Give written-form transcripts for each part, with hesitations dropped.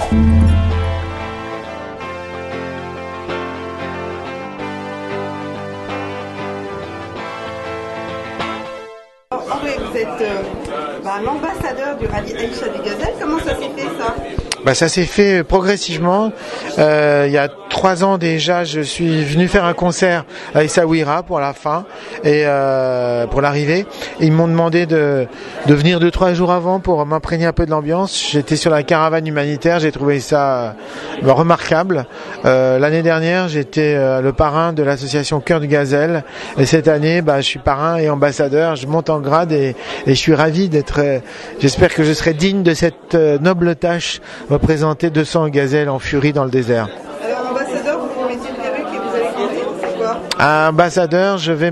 André, vous êtes l'ambassadeur du rallye Aïcha du Gazelle. Comment ça s'est fait ça? Ça s'est fait progressivement. Il y a 3 ans déjà, je suis venu faire un concert à Essaouira pour la fin et pour l'arrivée. Ils m'ont demandé de venir 2-3 jours avant pour m'imprégner un peu de l'ambiance. J'étais sur la caravane humanitaire, j'ai trouvé ça remarquable. L'année dernière, j'étais le parrain de l'association Cœur du Gazelle et cette année, je suis parrain et ambassadeur. Je monte en grade et je suis ravi d'être. J'espère que je serai digne de cette noble tâche. Représenter 200 gazelles en furie dans le désert. Alors ambassadeur, vous mettez une perruque et vous allez grandir, c'est quoi? Ambassadeur, je vais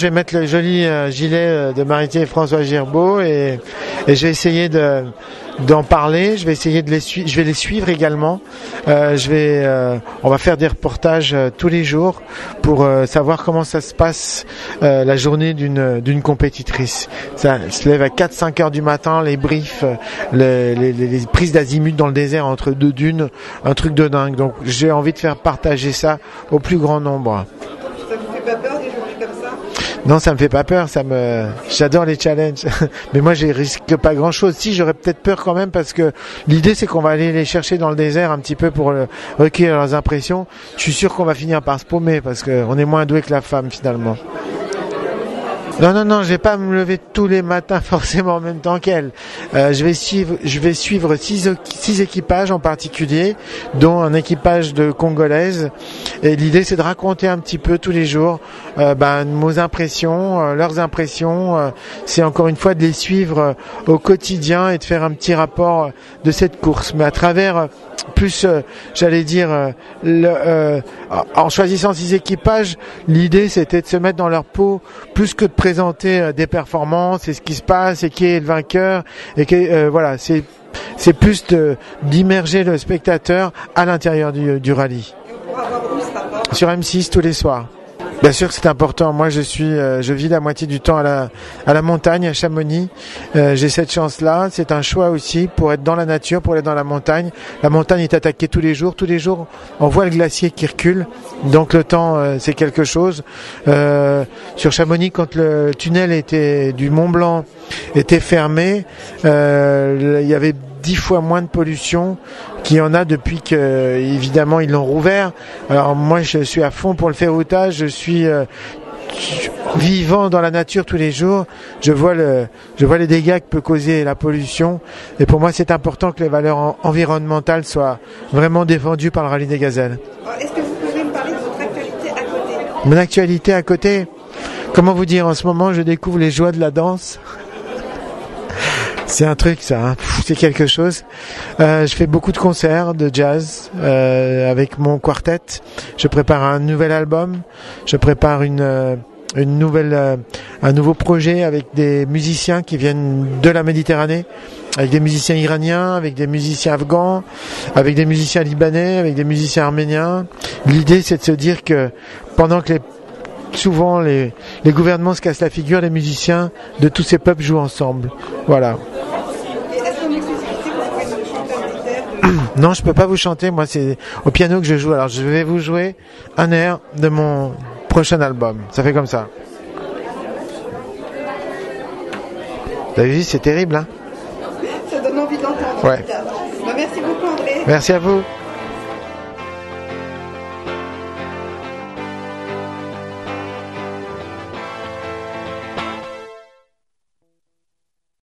mettre le joli gilet de Maritier et François Girbeau et je vais essayer d'en parler. Je vais essayer je vais les suivre également. On va faire des reportages tous les jours pour savoir comment ça se passe la journée d'une compétitrice. Ça se lève à 4-5 heures du matin, les briefs, les prises d'azimut dans le désert entre 2 dunes, un truc de dingue. Donc j'ai envie de faire partager ça au plus grand nombre. Ça vous fait pas peur des journées comme ça? Non, ça me fait pas peur, j'adore les challenges. Mais moi, je risque pas grand chose. Si, j'aurais peut-être peur quand même parce que l'idée, c'est qu'on va aller les chercher dans le désert un petit peu pour recueillir leurs impressions. Je suis sûr qu'on va finir par se paumer parce qu'on est moins doué que la femme finalement. Non, je vais pas me lever tous les matins forcément en même temps qu'elle. Je vais suivre 6 équipages en particulier, dont un équipage de Congolaises. Et l'idée, c'est de raconter un petit peu tous les jours nos impressions, leurs impressions. C'est encore une fois de les suivre au quotidien et de faire un petit rapport de cette course. Mais à travers plus, en choisissant 6 équipages, l'idée c'était de se mettre dans leur peau plus que de présenter des performances et ce qui se passe et qui est le vainqueur et c'est plus d'immerger le spectateur à l'intérieur du rallye. Sur M6 tous les soirs. Bien sûr que c'est important. Moi, je vis la moitié du temps à la montagne, à Chamonix. J'ai cette chance-là. C'est un choix aussi pour être dans la nature, pour être dans la montagne. La montagne est attaquée tous les jours. Tous les jours, on voit le glacier qui recule. Donc le temps, c'est quelque chose. Sur Chamonix, quand le tunnel du Mont Blanc était fermé, il y avait 10 fois moins de pollution qu'il y en a depuis que, évidemment, ils l'ont rouvert. Alors moi, je suis à fond pour le ferroutage. Je suis vivant dans la nature tous les jours. Je vois les dégâts que peut causer la pollution. Et pour moi, c'est important que les valeurs environnementales soient vraiment défendues par le rallye des gazelles. Alors, est-ce que vous pouvez me parler de votre actualité à côté? Mon actualité à côté? Comment vous dire? En ce moment, je découvre les joies de la danse. C'est un truc, ça, hein. C'est quelque chose. Je fais beaucoup de concerts de jazz avec mon quartet. Je prépare un nouvel album. Je prépare un nouveau projet avec des musiciens qui viennent de la Méditerranée, avec des musiciens iraniens, avec des musiciens afghans, avec des musiciens libanais, avec des musiciens arméniens. L'idée, c'est de se dire que pendant que souvent les gouvernements se cassent la figure, les musiciens de tous ces peuples jouent ensemble. Voilà. Non, je peux pas vous chanter. Moi, c'est au piano que je joue. Alors, je vais vous jouer un air de mon prochain album. Ça fait comme ça. Vous avez vu, c'est terrible, hein? Ça donne envie d'entendre. Ouais. Merci beaucoup, André. Merci à vous.